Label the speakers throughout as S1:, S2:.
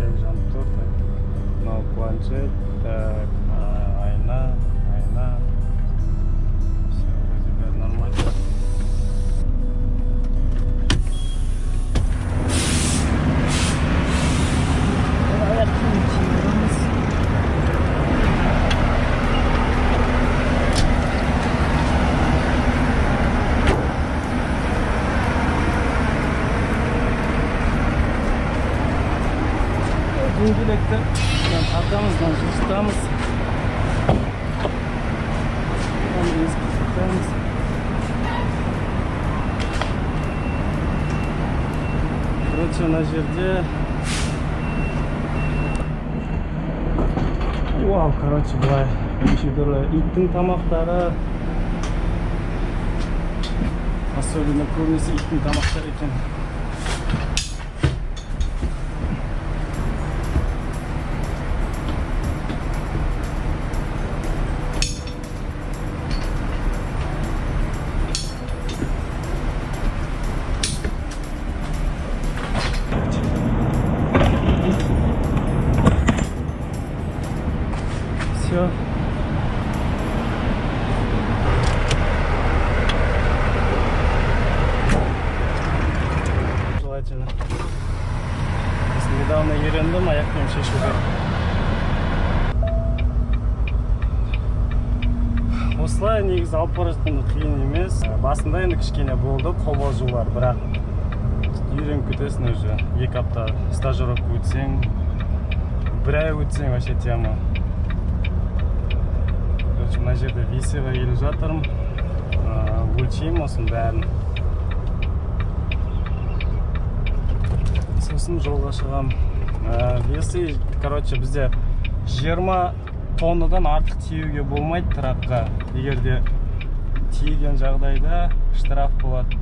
S1: Ошентип жанып туруп. Мына планшет, так, айна. Все, вроде бы нормально. Дөңгелекті тартамыздан жылжытамыз. Короче, мына жерде вау, короче, былай неше түрлі иттің тамақтары, особенно көбінесе иттің тамақтары екен. Все. Желательно. Недавно үйрендім аяқпен шешуге. Осылай негізі алып бара жатқанда қиын емес. Басында енді кішкене болды қобалжулар, бірақ үйреніп кетесің уже. 2 апта стажировка өтсең, 1 ай өтсең вообще тема. Мына жерде весиға келіп жатырмын, өлшеймін осының бәрін. Сосын жолға шығам. Весы, короче, бізде 20 тоннадан артық тиеуге болмайды тракқа. Егерде тиеген жағдайда штраф болады.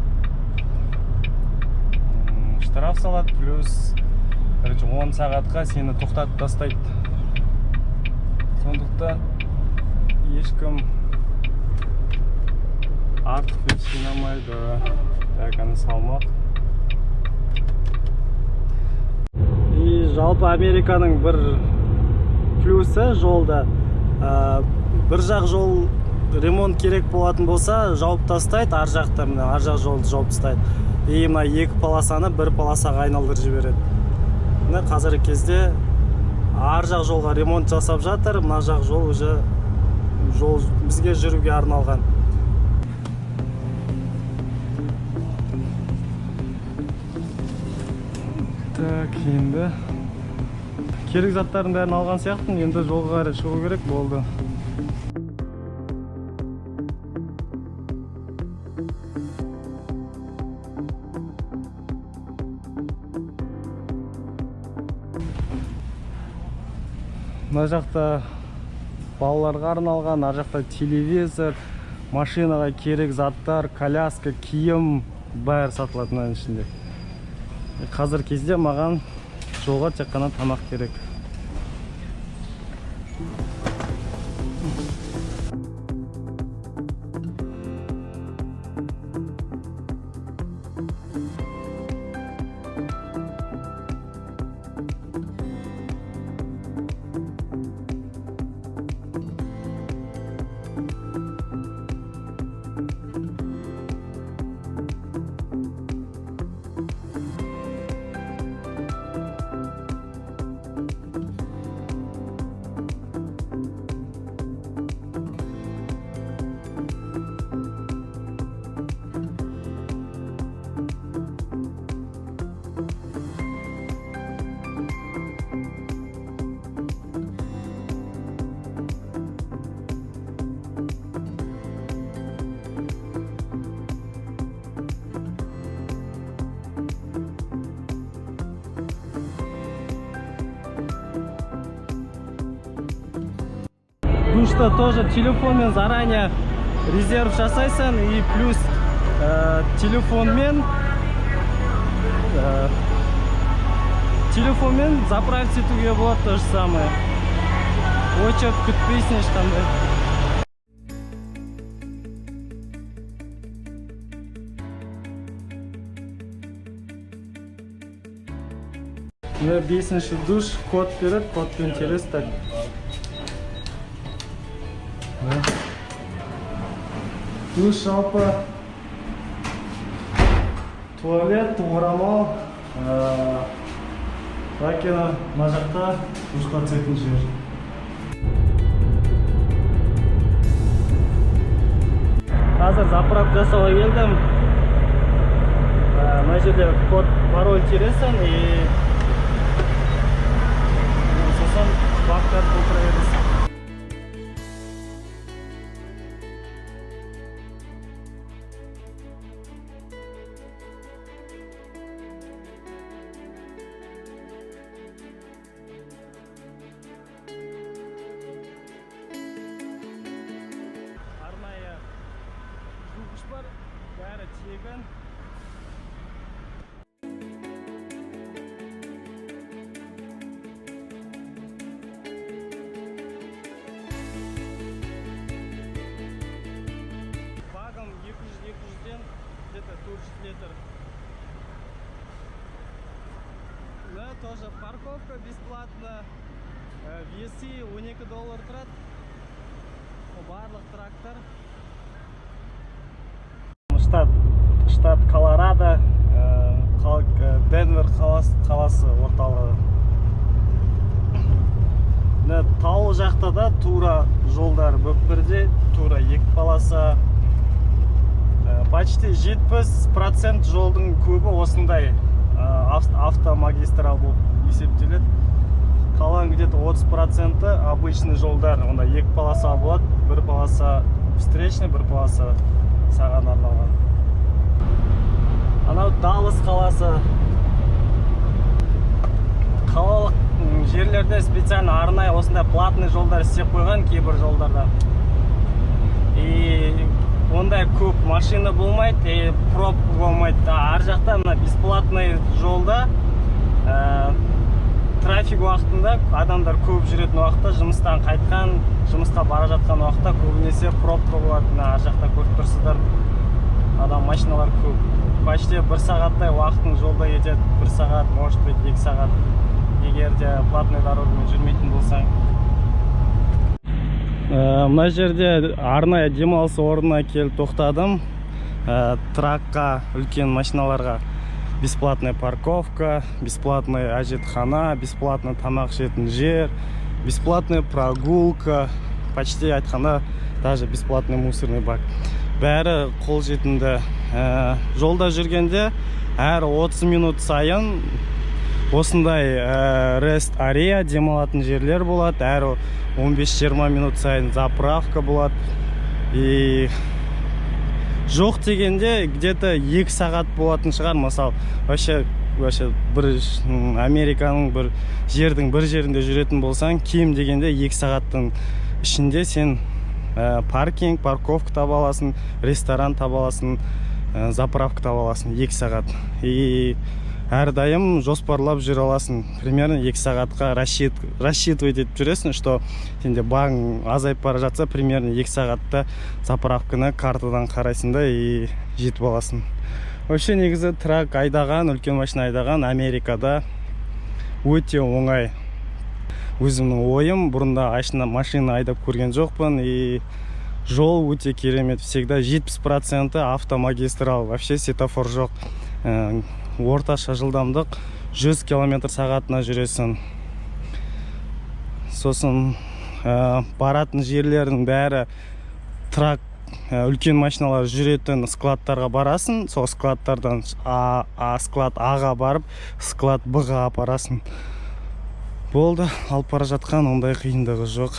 S1: Штраф салады, плюс 10 сағатқа сені тоқтатып тастайды. Сондықтан ешкім артық вес жинамайды. Так, аны салмақ. И жалпы Американың бір плюсы жолда. Бір жақ жол ремонт керек болатын болса, жауып тастайды, ар жақта, ар жақ жолды жауып тастайды. И мына 2 полосаны 1 полосаға айналдырып жібереді. Мына қазіргі кезде ар жақ жолға ремонт жасап жатыр, мына жақ жол уже жол бізге жүруге арналған. Так, енді керек заттардың бәрін алған сияқтымын, енді жолға қарай шығу керек болды. Мына жақта балаларға арналған, ар жақта телевизор, машинаға керек заттар, коляска, киім бәрі сатылады мынаның ішінде. Қазір кезде маған жолға тек қана тамақ керек. Душта тоже телефонмен заранее резерв жасайсың, и плюс телефонмен заправить етуге болады, то же самое. Очередь күтпейсің ешқандай. 5-ші душ, код береді, кодпен тересіз так. Душ жалпы туалет, орамал, ракена мына жақта душқа түсетін жер. Қазір заправка жасауға келдім. Мына жерде код, пароль тересің и сосын бактар толтыра бересің. Арнайы жуғыш бар, бәрі тегін. Багом 200-200-ден где-то 400 литр. Да, тоже парковка бесплатно. Весы $12 тұрады. Барлық трактор. Штат Колорадо, Денвер қаласы орталығы. Тау жақта да тура жолдар бөпірде, тура екі полоса. Почти 70% жолдың көбі осындай автомагистрал болып есептеледі. Қалған где-то 30% обычный жолдар. Онда екі полоса болады, бір полоса встречный, бір полоса саған арналған. Анау Даллас қаласы. Қалалық жерлерде специально арнайы осындай платный жолдар істеп қойған кейбір жолдарда. И ондай көп машина болмайды, пробка болмайды. Ар жақта мына бесплатный жолда трафик уақытында адамдар көп жүретін уақытта, жұмыстан қайтқан, жұмысқа бара жатқан уақытта көбінесе пробка болады. Ар жақта көріп тұрсыздар, адам машиналар көп. Почти 1 сағаттай уақытың жолда кетеді. 1 сағат, может быть 2 сағат. Егер де платный дорогамен жүрмейтін болсаң. Мына жерде арнайы демалыс орнына келіп тоқтадым. Тракқа, үлкен машиналарға бесплатная парковка, бесплатная әжетхана, бесплатный тамақ ішетін жер, бесплатная прогулка, почти айтқанда даже бесплатный мусорный бак. Бәрі қолжетімді. Жолда жүргенде әр 30 минут сайын осындай рест арея демалатын жерлер болады. Әр 15-20 минут сайын заправка болады. И жоқ дегенде где-то 2 сағат болатын шығар. Мысалы, вообще бір Американың бір жердің бір жерінде жүретін болсаң, кем дегенде 2 сағаттың ішінде сен паркинг, парковка таба аласың, ресторан таба аласың, заправка таба аласың 2 сағат. И әрдайым жоспарлап жүре аласың. Примерно 2 сағатқа рассчитывать етіп жүресің, что сенде бағың азайып бара жатса, примерно 2 сағатта заправканы картадан қарайсың да и жетіп аласың. Вообще негізі трак айдаған, үлкен машина айдаған Америкада өте оңай. Өзімнің ойым, бұрында машина айдап көрген жоқпын, и жол өте керемет. Всегда 70% автомагистрал, вообще светофор жоқ. Орташа жылдамдық 100 км сағатына жүресің. Сосын баратын жерлердің бәрі трак, үлкен машиналар жүретін складтарға барасың. Сол складтардан склад Аға барып, склад Бға апарасың. Болды, алып бара жатқан ондай қиындығы жоқ.